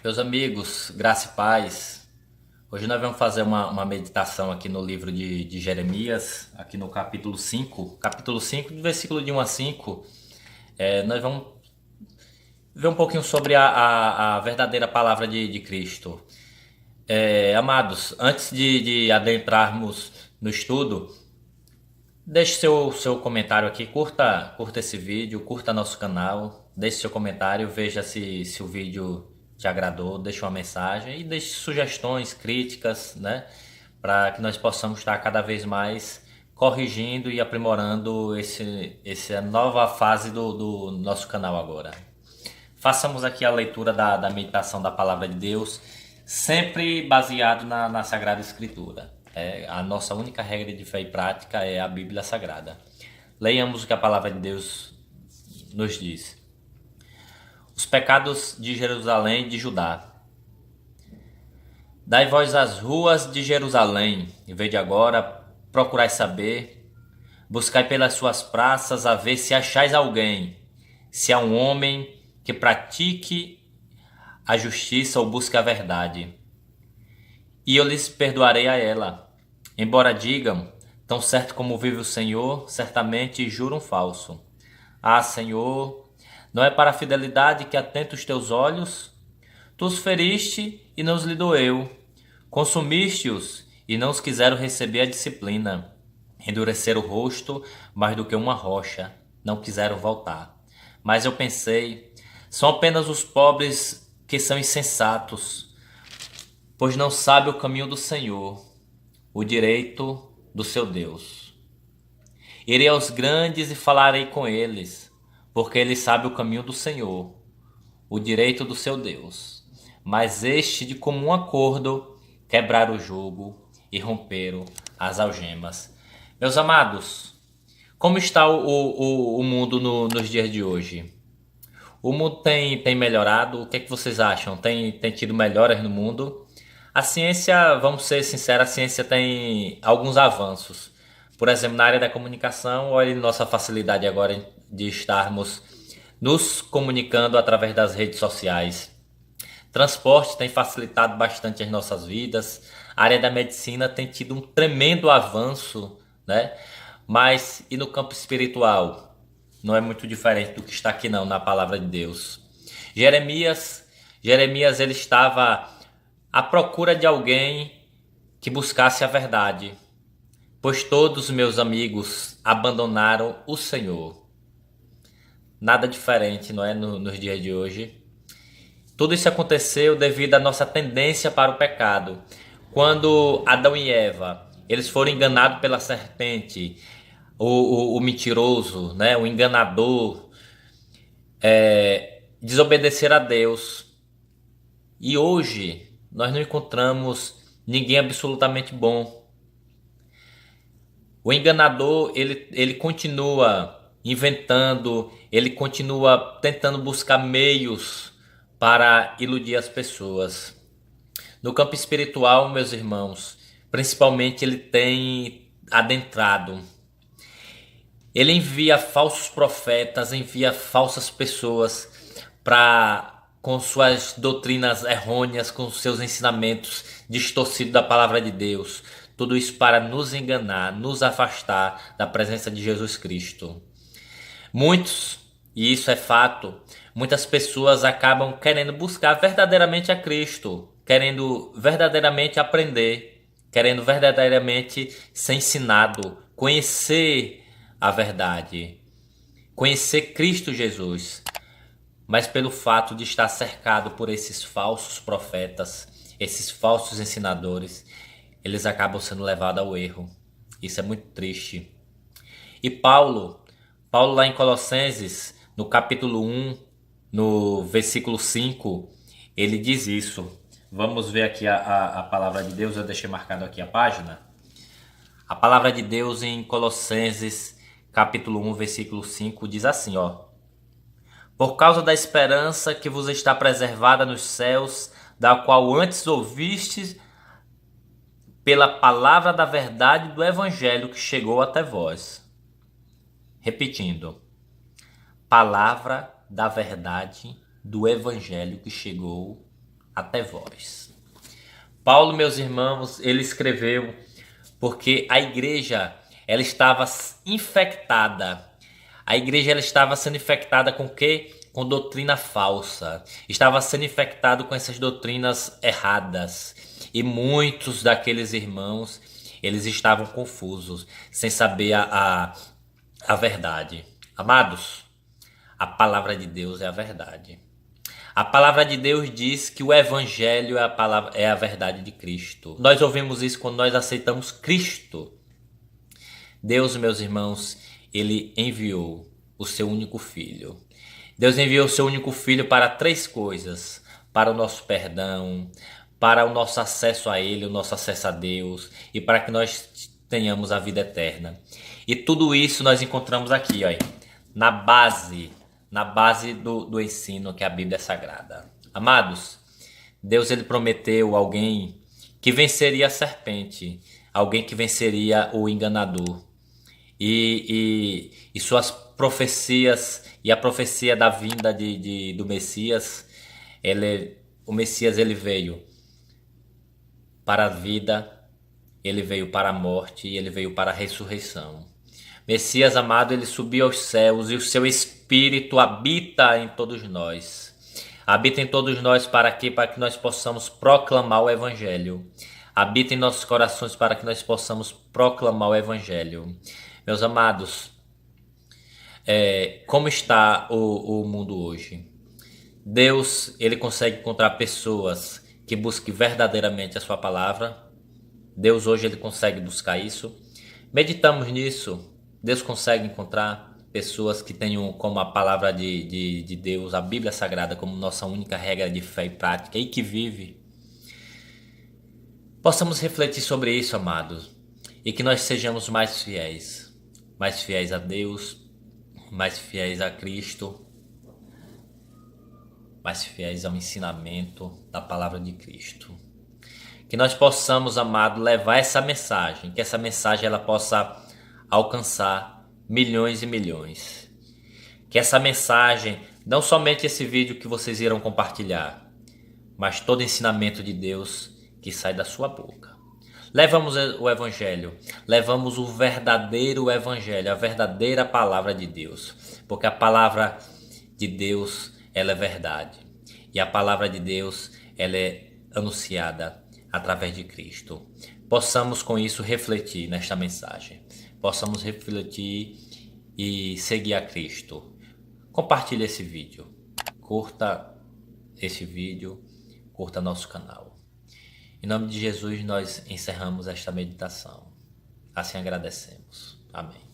Meus amigos, graça e paz. Hoje nós vamos fazer uma meditação aqui no livro de Jeremias, aqui no capítulo 5. Capítulo 5, do versículo de 1 a 5. Nós vamos ver um pouquinho sobre a verdadeira palavra de Cristo. Amados, antes de adentrarmos no estudo, deixe seu comentário aqui, curta esse vídeo, curta nosso canal, deixe seu comentário, veja se o vídeo te agradou, deixe uma mensagem e deixe sugestões, críticas, né? Para que nós possamos estar cada vez mais corrigindo e aprimorando essa nova fase do nosso canal agora. Façamos aqui a leitura da meditação da palavra de Deus, sempre baseado na Sagrada Escritura. A nossa única regra de fé e prática é a Bíblia Sagrada. Leiamos o que a palavra de Deus nos diz. Os pecados de Jerusalém e de Judá. Dai voz às ruas de Jerusalém, e vede agora, procurai saber, buscai pelas suas praças a ver se achais alguém, se há um homem que pratique a justiça ou busque a verdade. E eu lhes perdoarei a ela. Embora digam, tão certo como vive o Senhor, certamente juram falso. Ah, Senhor, não é para a fidelidade que atenta os teus olhos? Tu os feriste e não os lhe doeu. Consumiste-os e não os quiseram receber a disciplina. Endureceram o rosto mais do que uma rocha, não quiseram voltar. Mas eu pensei, são apenas os pobres que são insensatos, pois não sabem o caminho do Senhor, o direito do seu Deus. Irei aos grandes e falarei com eles, porque eles sabem o caminho do Senhor, o direito do seu Deus. Mas este, de comum acordo, quebraram o jugo e romperam as algemas. Meus amados, como está o mundo nos dias de hoje? O mundo tem melhorado? O que é que vocês acham? Tem tido melhoras no mundo? A ciência, vamos ser sinceros, a ciência tem alguns avanços. Por exemplo, na área da comunicação, olha nossa facilidade agora de estarmos nos comunicando através das redes sociais. Transporte tem facilitado bastante as nossas vidas. A área da medicina tem tido um tremendo avanço, né? Mas e no campo espiritual? Não é muito diferente do que está aqui não, na palavra de Deus. Jeremias, Jeremias ele estava à procura de alguém que buscasse a verdade, pois todos os meus amigos abandonaram o Senhor. Nada diferente, não é, nos dias de hoje. Tudo isso aconteceu devido à nossa tendência para o pecado. Quando Adão e Eva, eles foram enganados pela serpente, o mentiroso, né, o enganador, desobedeceram a Deus. E hoje nós não encontramos ninguém absolutamente bom. O enganador, ele continua inventando, ele continua tentando buscar meios para iludir as pessoas. No campo espiritual, meus irmãos, principalmente ele tem adentrado. Ele envia falsos profetas, envia falsas pessoas para com suas doutrinas errôneas, com seus ensinamentos distorcidos da palavra de Deus. Tudo isso para nos enganar, nos afastar da presença de Jesus Cristo. Muitos, e isso é fato, muitas pessoas acabam querendo buscar verdadeiramente a Cristo, querendo verdadeiramente aprender, querendo verdadeiramente ser ensinado, conhecer a verdade, conhecer Cristo Jesus. Mas pelo fato de estar cercado por esses falsos profetas, esses falsos ensinadores, eles acabam sendo levados ao erro. Isso é muito triste. E Paulo lá em Colossenses, no capítulo 1, no versículo 5, ele diz isso. Vamos ver aqui a palavra de Deus, eu deixei marcado aqui a página. A palavra de Deus em Colossenses, capítulo 1, versículo 5, diz assim, ó. Por causa da esperança que vos está preservada nos céus, da qual antes ouvistes pela palavra da verdade do evangelho que chegou até vós. Repetindo, palavra da verdade do evangelho que chegou até vós. Paulo, meus irmãos, ele escreveu porque a igreja ela estava infectada. A igreja ela estava sendo infectada com o quê? Com doutrina falsa. Estava sendo infectado com essas doutrinas erradas. E muitos daqueles irmãos, eles estavam confusos, sem saber a verdade. Amados, a palavra de Deus é a verdade. A palavra de Deus diz que o evangelho é a verdade de Cristo. Nós ouvimos isso quando nós aceitamos Cristo. Deus, meus irmãos, ele enviou o seu único filho. Deus enviou o seu único filho para três coisas: para o nosso perdão, para o nosso acesso a ele, o nosso acesso a Deus e para que nós tenhamos a vida eterna. E tudo isso nós encontramos aqui, ó, na base do ensino que é a Bíblia Sagrada. Amados, Deus ele prometeu alguém que venceria a serpente, alguém que venceria o enganador. E suas profecias e a profecia da vinda do Messias, o Messias ele veio para a vida, ele veio para a morte e ele veio para a ressurreição. Messias amado, ele subiu aos céus e o seu Espírito habita em todos nós. Habita em todos nós para quê? Para que nós possamos proclamar o Evangelho. Habita em nossos corações para que nós possamos proclamar o Evangelho. Meus amados, como está o mundo hoje? Deus, ele consegue encontrar pessoas que busquem verdadeiramente a sua palavra. Deus hoje ele consegue buscar isso. Meditamos nisso. Deus consegue encontrar pessoas que tenham como a palavra de Deus, a Bíblia Sagrada, como nossa única regra de fé e prática e que vive. Possamos refletir sobre isso, amados, e que nós sejamos mais fiéis a Deus, mais fiéis a Cristo, mais fiéis ao ensinamento da palavra de Cristo. Que nós possamos, amado, levar essa mensagem, que essa mensagem ela possa alcançar milhões e milhões. Que essa mensagem, não somente esse vídeo que vocês irão compartilhar, mas todo ensinamento de Deus que sai da sua boca. Levamos o Evangelho, levamos o verdadeiro Evangelho, a verdadeira palavra de Deus. Porque a palavra de Deus, ela é verdade. E a palavra de Deus, ela é anunciada através de Cristo. Possamos com isso refletir nesta mensagem. Possamos refletir e seguir a Cristo. Compartilhe esse vídeo. Curta esse vídeo. Curta nosso canal. Em nome de Jesus nós encerramos esta meditação. Assim agradecemos. Amém.